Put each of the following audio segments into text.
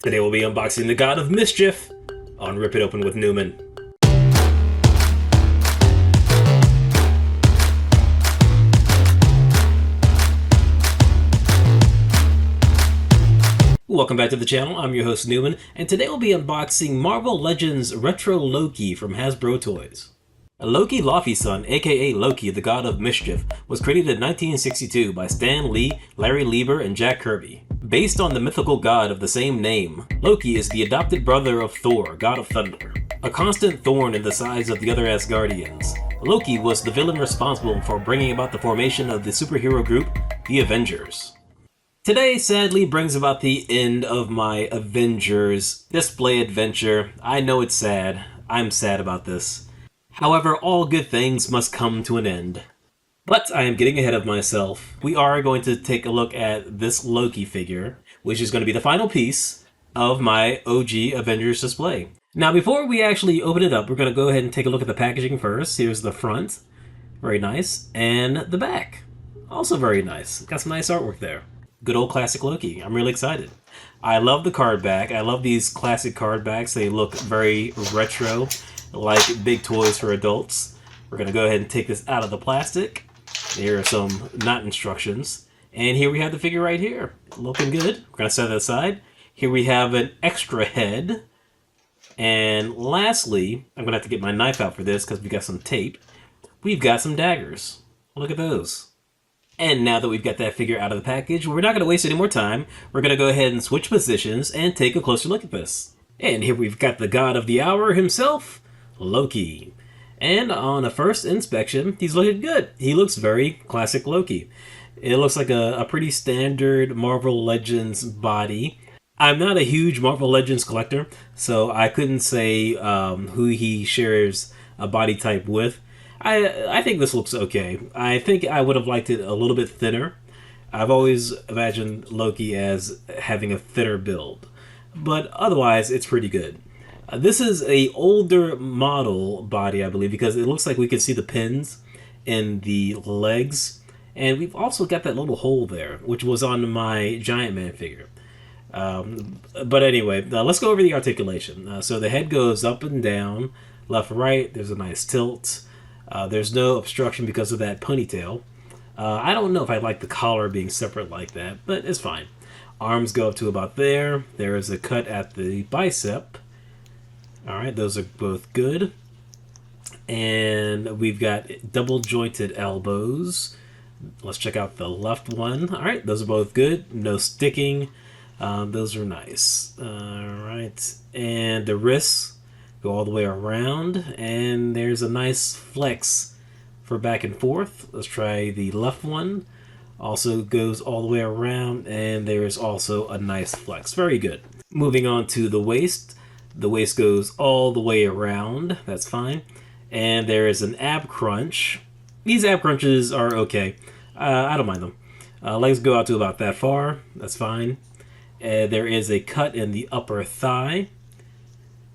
Today we'll be unboxing the God of Mischief on Rip It Open with Newman. Welcome back to the channel, I'm your host Newman, and today we'll be unboxing Marvel Legends Retro Loki from Hasbro Toys. Loki Laufeyson, aka Loki, the God of Mischief, was created in 1962 by Stan Lee, Larry Lieber, and Jack Kirby. Based on the mythical god of the same name, Loki is the adopted brother of Thor, god of thunder. A constant thorn in the sides of the other Asgardians, Loki was the villain responsible for bringing about the formation of the superhero group, the Avengers. Today sadly brings about the end of my Avengers display adventure. I know it's sad. I'm sad about this. However, all good things must come to an end. But I am getting ahead of myself. We are going to take a look at this Loki figure, which is going to be the final piece of my OG Avengers display. Now, before we actually open it up, we're going to go ahead and take a look at the packaging first. Here's the front. Very nice. And the back. Also very nice. Got some nice artwork there. Good old classic Loki. I'm really excited. I love the card back. I love these classic card backs. They look very retro, like big toys for adults. We're going to go ahead and take this out of the plastic. Here are some knot instructions. And here we have the figure right here. Looking good. We're going to set that aside. Here we have an extra head. And lastly, I'm going to have to get my knife out for this because we got some tape. We've got some daggers. Look at those. And now that we've got that figure out of the package, we're not going to waste any more time. We're going to go ahead and switch positions and take a closer look at this. And here we've got the god of the hour himself, Loki. And on a first inspection, he's looking good. He looks very classic Loki. It looks like a pretty standard Marvel Legends body. I'm not a huge Marvel Legends collector, so I couldn't say who he shares a body type with. I think this looks okay. I think I would have liked it a little bit thinner. I've always imagined Loki as having a thinner build, but otherwise it's pretty good. This is a older model body, I believe, because it looks like we can see the pins in the legs, and we've also got that little hole there, which was on my Giant Man figure. But anyway, let's go over the articulation. So the head goes up and down, left, right. There's a nice tilt. There's no obstruction because of that ponytail. I don't know if I like the collar being separate like that, but it's fine. Arms go up to about there. There is a cut at the bicep. Alright, those are both good. And we've got double jointed elbows. Let's check out the left one. Alright, those are both good. No sticking. Those are nice. Alright, and the wrists go all the way around, and there's a nice flex for back and forth. Let's try the left one. Also goes all the way around, and there is also a nice flex. Very good. Moving on to the waist. The waist goes all the way around. That's fine. And there is an ab crunch. These ab crunches are okay. I don't mind them. Legs go out to about that far. That's fine. There is a cut in the upper thigh.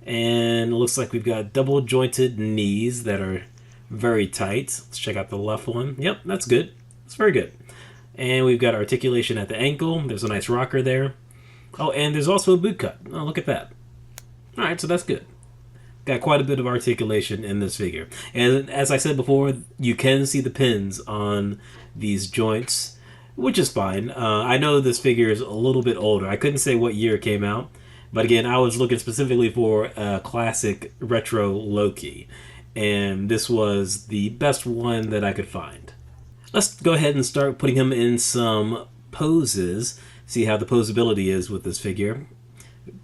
And it looks like we've got double jointed knees that are very tight. Let's check out the left one. Yep, that's good. It's very good. And we've got articulation at the ankle. There's a nice rocker there. Oh, and there's also a boot cut. Oh, look at that. All right, so that's good. Got quite a bit of articulation in this figure. And as I said before, you can see the pins on these joints, which is fine. I know this figure is a little bit older. I couldn't say what year it came out. But again, I was looking specifically for a classic retro Loki. And this was the best one that I could find. Let's go ahead and start putting him in some poses. See how the posability is with this figure.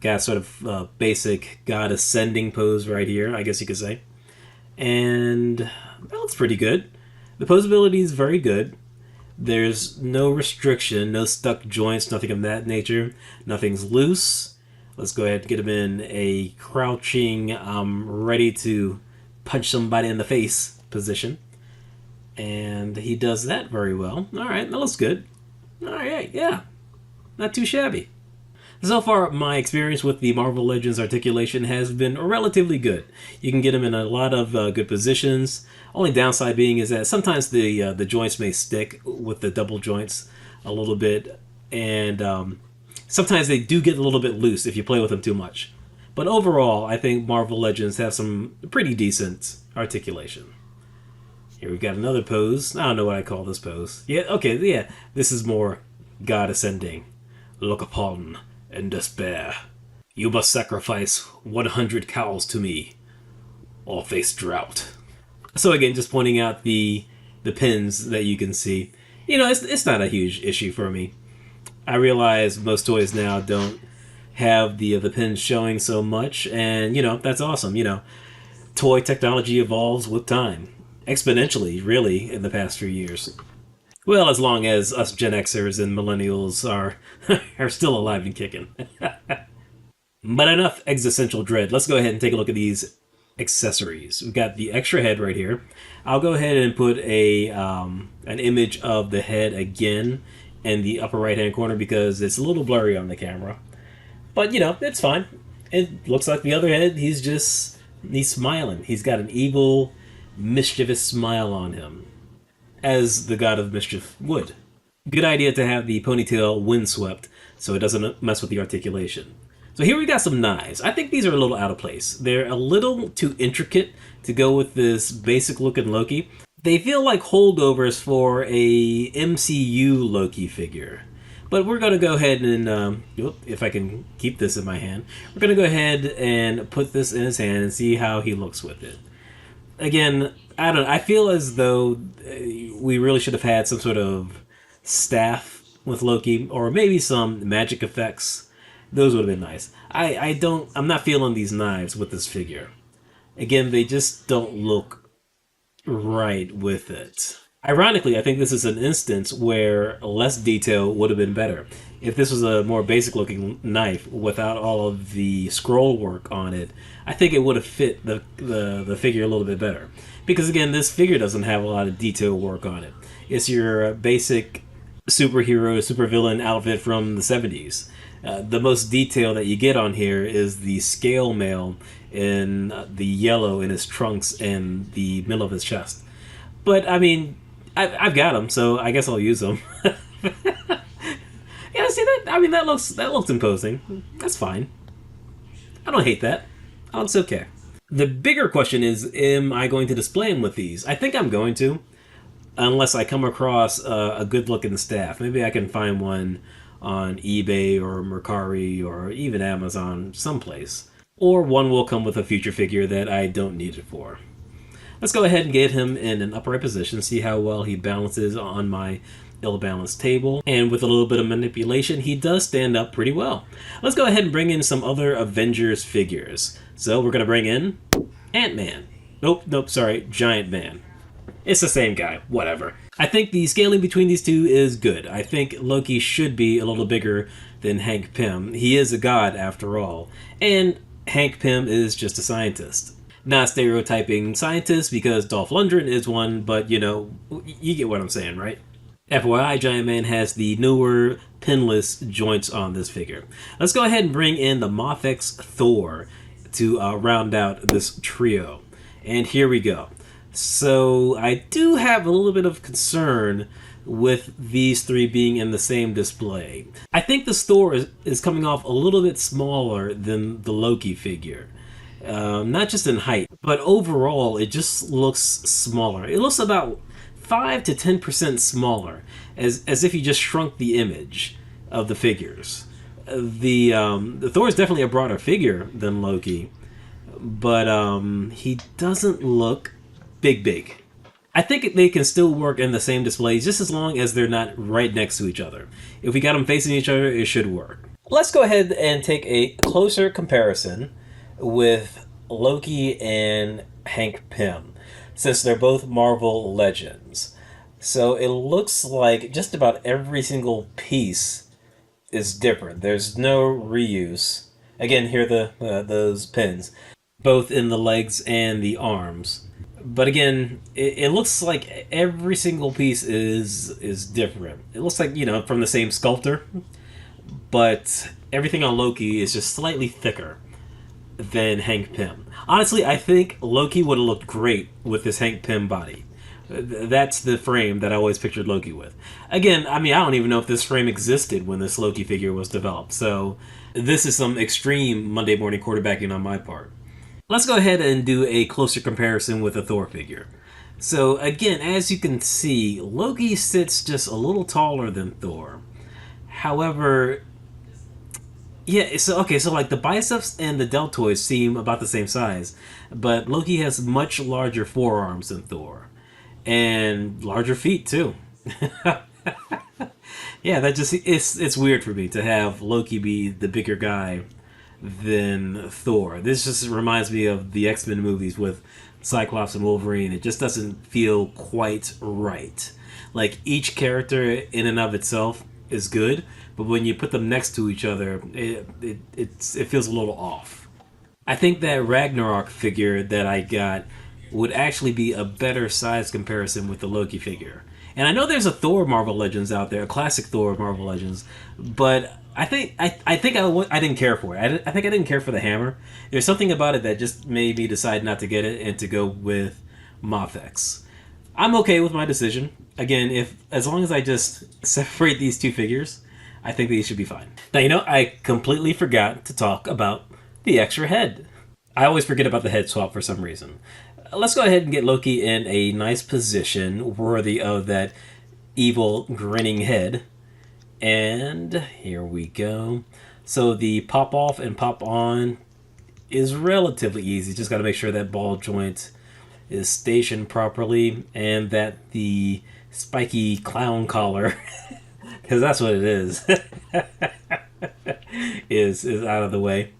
Got sort of basic god ascending pose right here, I guess you could say. And well, it's pretty good. The posability is very good. There's no restriction, no stuck joints, nothing of that nature. Nothing's loose. Let's go ahead and get him in a crouching, ready to punch somebody in the face position. And he does that very well. Alright, that looks good. Alright, yeah. Not too shabby. So far, my experience with the Marvel Legends articulation has been relatively good. You can get them in a lot of good positions. Only downside being is that sometimes the joints may stick with the double joints a little bit, and Sometimes they do get a little bit loose if you play with them too much. But overall, I think Marvel Legends have some pretty decent articulation. Here we've got another pose. I don't know what I call this pose. Yeah, okay, yeah. This is more God ascending. Look upon and despair. You must sacrifice 100 cows to me, or face drought. So again, just pointing out the pins that you can see. You know, it's not a huge issue for me. I realize most toys now don't have the pins showing so much, and you know, that's awesome. You know, toy technology evolves with time, exponentially, really, in the past few years. Well, as long as us Gen Xers and Millennials are are still alive and kicking. But enough existential dread. Let's go ahead and take a look at these accessories. We've got the extra head right here. I'll go ahead and put an image of the head again in the upper right hand corner because it's a little blurry on the camera. But you know, it's fine. It looks like the other head. He's smiling. He's got an evil, mischievous smile on him, as the god of mischief would. Good idea to have the ponytail windswept so it doesn't mess with the articulation. So here we got some knives. I think these are a little out of place. They're a little too intricate to go with this basic looking Loki. They feel like holdovers for a MCU Loki figure. But we're going to go ahead and, if I can keep this in my hand, we're going to go ahead and put this in his hand and see how he looks with it. Again, I feel as though we really should have had some sort of staff with Loki, or maybe some magic effects. Those would have been nice. I'm not feeling these knives with this figure. Again, they just don't look right with it. Ironically, I think this is an instance where less detail would have been better. If this was a more basic looking knife without all of the scroll work on it, I think it would have fit the figure a little bit better. Because again, this figure doesn't have a lot of detail work on it. It's your basic superhero, supervillain outfit from the 70s. The most detail that you get on here is the scale mail in the yellow in his trunks and the middle of his chest. But I mean, I've got them, so I guess I'll use them. Yeah, see that? I mean, that looks imposing. That's fine. I don't hate that. Oh, it's okay. The bigger question is, am I going to display them with these? I think I'm going to, unless I come across a good-looking staff. Maybe I can find one on eBay or Mercari or even Amazon someplace. Or one will come with a future figure that I don't need it for. Let's go ahead and get him in an upright position, see how well he balances on my ill-balanced table. And with a little bit of manipulation, he does stand up pretty well. Let's go ahead and bring in some other Avengers figures. So we're going to bring in Ant-Man. Nope, sorry, Giant Man. It's the same guy, whatever. I think the scaling between these two is good. I think Loki should be a little bigger than Hank Pym. He is a god after all. And Hank Pym is just a scientist. Not stereotyping scientists because Dolph Lundgren is one, but you know, you get what I'm saying, right? FYI, Giant Man has the newer pinless joints on this figure. Let's go ahead and bring in the Mafex Thor to round out this trio. And here we go. So I do have a little bit of concern with these three being in the same display. I think this Thor is coming off a little bit smaller than the Loki figure. Not just in height, but overall it just looks smaller. It looks about 5 to 10% smaller, as if you just shrunk the image of the figures. The Thor is definitely a broader figure than Loki, but he doesn't look big. I think they can still work in the same displays just as long as they're not right next to each other. If we got them facing each other, it should work. Let's go ahead and take a closer comparison with Loki and Hank Pym, since they're both Marvel Legends. So it looks like just about every single piece is different. There's no reuse. Again, here are those pins, both in the legs and the arms. But again, it looks like every single piece is different. It looks like, you know, from the same sculptor, but everything on Loki is just slightly thicker than Hank Pym. Honestly, I think Loki would have looked great with this Hank Pym body. That's the frame that I always pictured Loki with. Again, I mean, I don't even know if this frame existed when this Loki figure was developed, so this is some extreme Monday morning quarterbacking on my part. Let's go ahead and do a closer comparison with a Thor figure. So again, as you can see, Loki sits just a little taller than Thor. However, yeah, so okay, so like the biceps and the deltoids seem about the same size, but Loki has much larger forearms than Thor, and larger feet too. Yeah, that just it's weird for me to have Loki be the bigger guy than Thor. This just reminds me of the X-Men movies with Cyclops and Wolverine. It just doesn't feel quite right. Like each character in and of itself is good, but when you put them next to each other, it feels a little off. I think that Ragnarok figure that I got would actually be a better size comparison with the Loki figure. And I know there's a Thor Marvel Legends out there, a classic Thor Marvel Legends, but I think I didn't care for it. I think I didn't care for the hammer. There's something about it that just made me decide not to get it and to go with Mafex. I'm okay with my decision. Again, if as long as I just separate these two figures, I think these should be fine. Now, I completely forgot to talk about the extra head. I always forget about the head swap for some reason. Let's go ahead and get Loki in a nice position worthy of that evil grinning head. And here we go. So the pop off and pop on is relatively easy. Just got to make sure that ball joint is stationed properly and that the spiky clown collar, because that's what it is, is out of the way.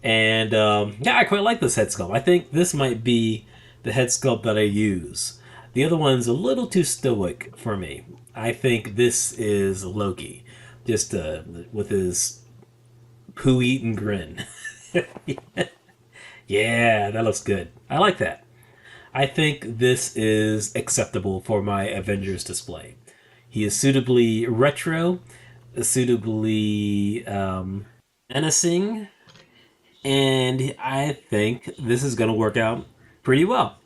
And yeah, I quite like this head sculpt. I think this might be the head sculpt that I use. The other one's a little too stoic for me. I think this is Loki, just with his poo-eating grin. Yeah, that looks good. I like that. I think this is acceptable for my Avengers display. He is suitably retro, suitably menacing, and I think this is going to work out pretty well.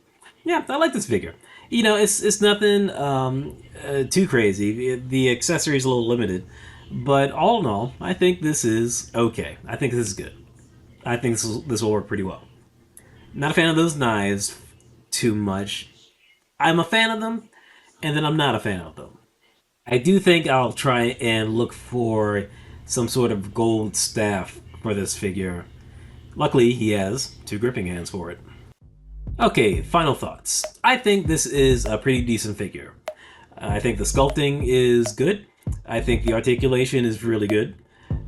Yeah, I like this figure. It's nothing too crazy. The accessory's a little limited, but all in all, I think this is okay. I think this is good. I think this will work pretty well. Not a fan of those knives too much. I'm a fan of them, and then I'm not a fan of them. I do think I'll try and look for some sort of gold staff for this figure. Luckily, he has two gripping hands for it. Okay, final thoughts. I think this is a pretty decent figure. I think the sculpting is good. I think the articulation is really good.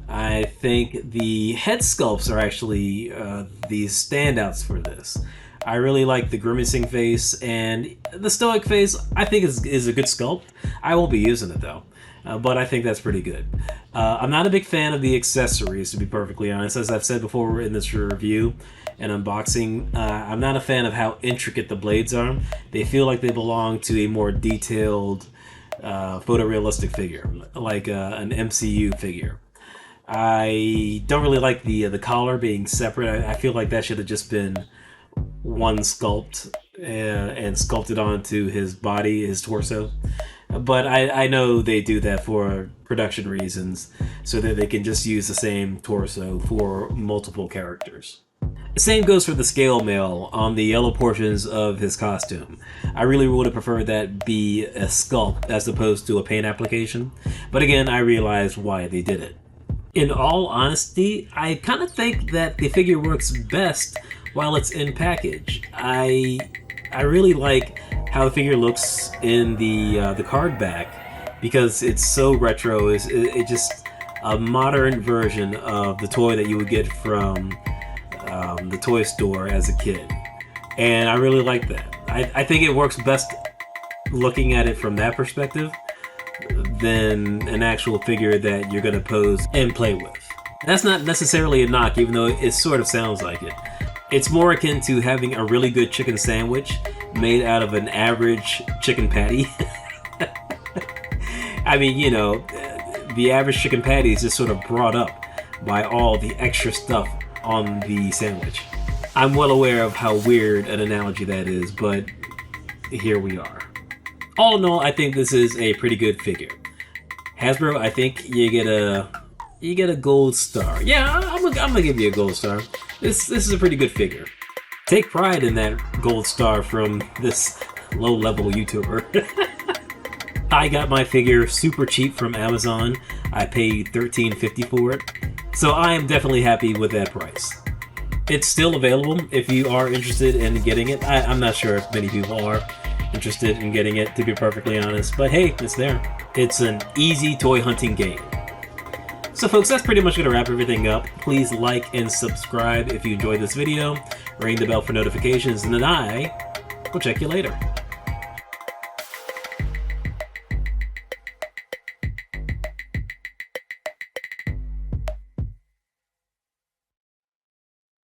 I think the head sculpts are actually the standouts for this. I really like the grimacing face, and the stoic face I think is a good sculpt. I won't be using it though, but I think that's pretty good. I'm not a big fan of the accessories, to be perfectly honest. As I've said before in this review and unboxing, I'm not a fan of how intricate the blades are. They feel like they belong to a more detailed photorealistic figure, like an MCU figure. I don't really like the collar being separate. I feel like that should have just been one sculpt and sculpted onto his body, his torso. But I know they do that for production reasons, so that they can just use the same torso for multiple characters. The same goes for the scale mail on the yellow portions of his costume. I really would have preferred that be a sculpt as opposed to a paint application, but again, I realize why they did it. In all honesty, I kind of think that the figure works best while it's in package. I really like how the figure looks in the card back, because it's so retro. It's just a modern version of the toy that you would get from the toy store as a kid, and I really like that. I think it works best looking at it from that perspective than an actual figure that you're going to pose and play with. That's not necessarily a knock, even though it sort of sounds like it. It's more akin to having a really good chicken sandwich made out of an average chicken patty. I mean, the average chicken patty is just sort of brought up by all the extra stuff on the sandwich. I'm well aware of how weird an analogy that is, but here we are. All in all, I think this is a pretty good figure. Hasbro, I think you get a gold star. Yeah, I'm gonna give you a gold star. This is a pretty good figure. Take pride in that gold star from this low-level YouTuber. I got my figure super cheap from Amazon. I paid $13.50 for it, so I am definitely happy with that price. It's still available if you are interested in getting it. I'm not sure if many people are interested in getting it, to be perfectly honest, but hey, it's there. It's an easy toy hunting game. So folks, that's pretty much going to wrap everything up. Please like and subscribe if you enjoyed this video. Ring the bell for notifications, and then I will check you later.